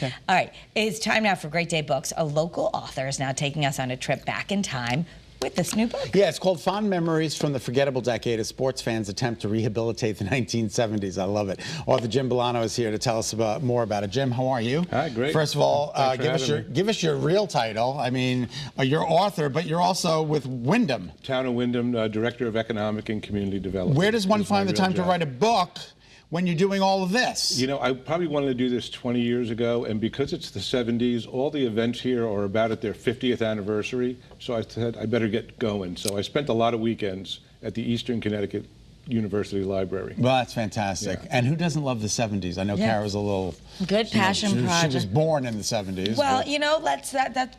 Okay. All right. It's time now for Great Day Books. A local author is now taking us on a trip back in time with this new book. Yeah, it's called Fond Memories from the Forgettable Decade, a sports fan's attempt to rehabilitate the 1970s. I love it. Author Jim Bellano is here to tell us more about it. Jim, how are you? Hi, great. First of all, give us your real title. I mean, you're author, but you're also with Wyndham. Town of Wyndham, Director of Economic and Community Development. Where does one find the time to write a book when you're doing all of this? You know, I probably wanted to do this 20 years ago, and because it's the 70s, all the events here are about at their 50th anniversary, so I said I better get going. So I spent a lot of weekends at the Eastern Connecticut University Library. Well, that's fantastic. Yeah. And who doesn't love the 70s? I know Kara's a little... Good passion project. She was born in the 70s. Well, you know,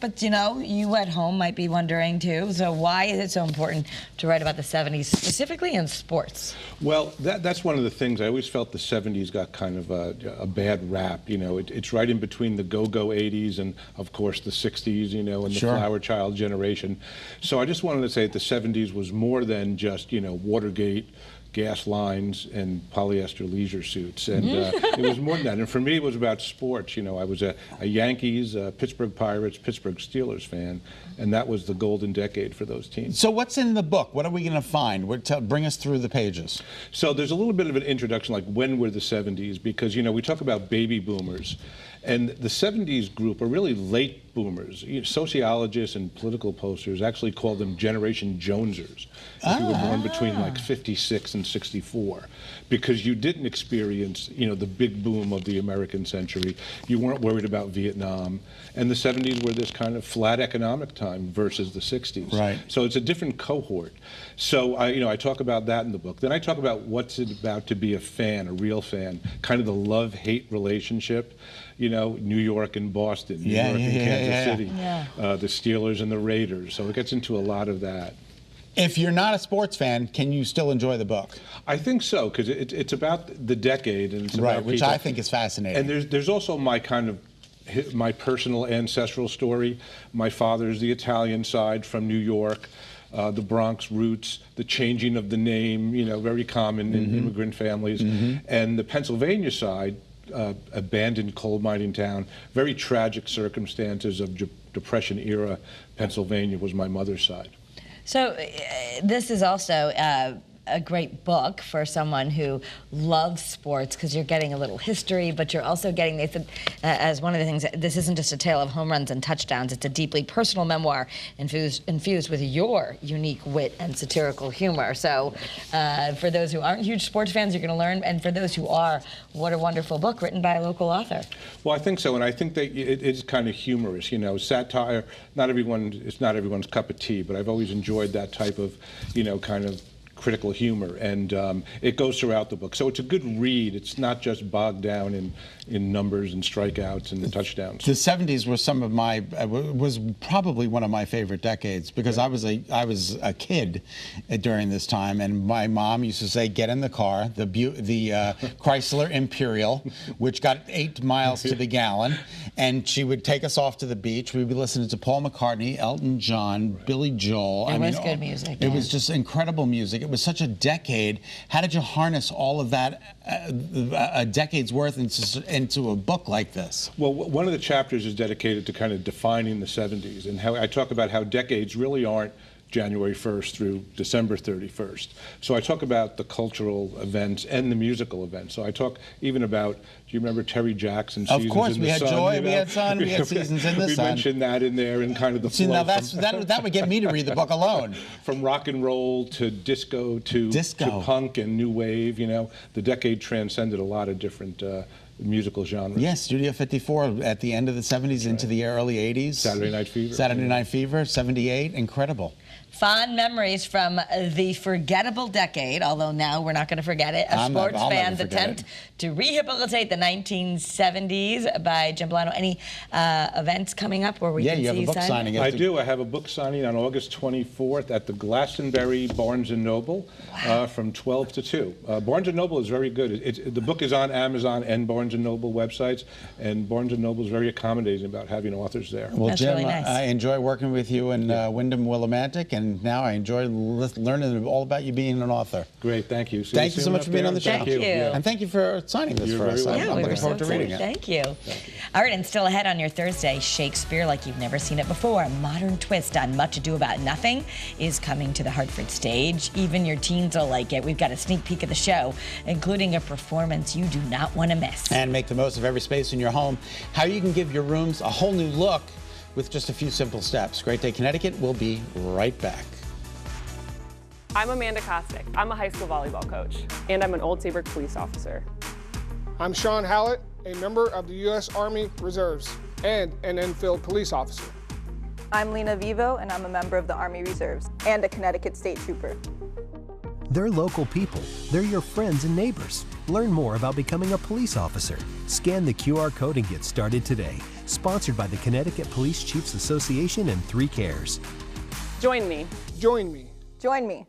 but you know, you at home might be wondering too, so why is it so important to write about the 70s, specifically in sports? Well, that's one of the things. I always felt the 70s got kind of a bad rap. You know, it's right in between the go-go 80s and, of course, the 60s, you know, and the flower child generation. So I just wanted to say that the 70s was more than just, you know, Watergate, gas lines, and polyester leisure suits, and it was more than that. And for me, it was about sports. You know, I was a Yankees, Pittsburgh Pirates, Pittsburgh Steelers fan, and that was the golden decade for those teams. So what's in the book? What are we going to find? Bring us through the pages. So there's a little bit of an introduction, like when were the 70s, because, you know, we talk about baby boomers, and the 70s group are really late boomers. Sociologists and political posters actually call them Generation Jonesers, if you were born between like 56 and 64, because you didn't experience, you know, the big boom of the American century. You weren't worried about Vietnam, and the 70s were this kind of flat economic time versus the 60s. Right. So it's a different cohort. So I talk about that in the book. Then I talk about what's it about to be a fan, a real fan, kind of the love-hate relationship. You know, New York and Boston, New York and Kansas City, the Steelers and the Raiders. So it gets into a lot of that. If you're not a sports fan, can you still enjoy the book? I think so, because it's about the decade, and it's about which people. I think is fascinating. And there's also my personal ancestral story. My father's the Italian side from New York. The Bronx roots, the changing of the name, you know, very common in immigrant families, and the Pennsylvania side. Abandoned coal mining town, very tragic circumstances of Depression era Pennsylvania was my mother's side. So this is also a great book for someone who loves sports, because you're getting a little history, but you're also getting, they said, as one of the things, this isn't just a tale of home runs and touchdowns, it's a deeply personal memoir infused with your unique wit and satirical humor. So for those who aren't huge sports fans, you're going to learn, and for those who are, what a wonderful book written by a local author. Well, I think so, and I think that it's kind of humorous, you know, satire. It's not everyone's cup of tea, but I've always enjoyed that type of, you know, kind of critical humor, and it goes throughout the book. So it's a good read. It's not just bogged down in numbers and strikeouts and the touchdowns. The 70s was was probably one of my favorite decades, because I was a kid during this time, and my mom used to say, get in the car, the Chrysler Imperial, which got 8 miles to the gallon, and she would take us off to the beach. We'd be listening to Paul McCartney, Elton John, Billy Joel. It was good music. It was just incredible music. It was such a decade. How did you harness all of that, a decade's worth, into a book like this? Well, one of the chapters is dedicated to kind of defining the 70s, and how I talk about how decades really aren't January 1st through December 31st. So I talk about the cultural events and the musical events. So I talk even about, do you remember Terry Jackson, Seasons in the Sun? Of course, we had Joy, we had Sun, we had Seasons in the Sun. We mentioned that in there, and kind of the flow. See, now that would get me to read the book alone. From rock and roll to disco to punk and new wave, you know. The decade transcended a lot of different musical genres. Yes, Studio 54 at the end of the 70s into the early 80s. Saturday Night Fever. Saturday Night Fever, 78, incredible. Fond memories from the Forgettable Decade, although now we're not going to forget it. A sports fan's attempt to rehabilitate the 1970s by Jim Bellano. Any events coming up where we can see you have a book signing? I do. I have a book signing on August 24th at the Glastonbury Barnes & Noble from 12 to 2. Barnes & Noble is very good. The book is on Amazon and Barnes & Noble websites, and Barnes & Noble is very accommodating about having authors there. Well, That's Jim, really nice. I enjoy working with you in Wyndham Willimantic, and and now I enjoy learning all about you being an author. Great, thank you. Thank you so much for being on the show. Thank you. Yeah. And thank you for signing this You're for us. very welcome. Yeah, I'm we looking were forward so to reading excited. it. Thank you. All right, and still ahead on your Thursday, Shakespeare like you've never seen it before. A modern twist on Much Ado About Nothing is coming to the Hartford stage. Even your teens will like it. We've got a sneak peek of the show, including a performance you do not want to miss. And make the most of every space in your home. How you can give your rooms a whole new look with just a few simple steps. Great Day Connecticut will be right back. I'm Amanda Kostick. I'm a high school volleyball coach, and I'm an Old Saybrook police officer. I'm Sean Hallett, a member of the U.S. Army Reserves and an Enfield police officer. I'm Lena Vivo, and I'm a member of the Army Reserves and a Connecticut State Trooper. They're local people. They're your friends and neighbors. Learn more about becoming a police officer. Scan the QR code and get started today. Sponsored by the Connecticut Police Chiefs Association and 3 Cares. Join me. Join me. Join me.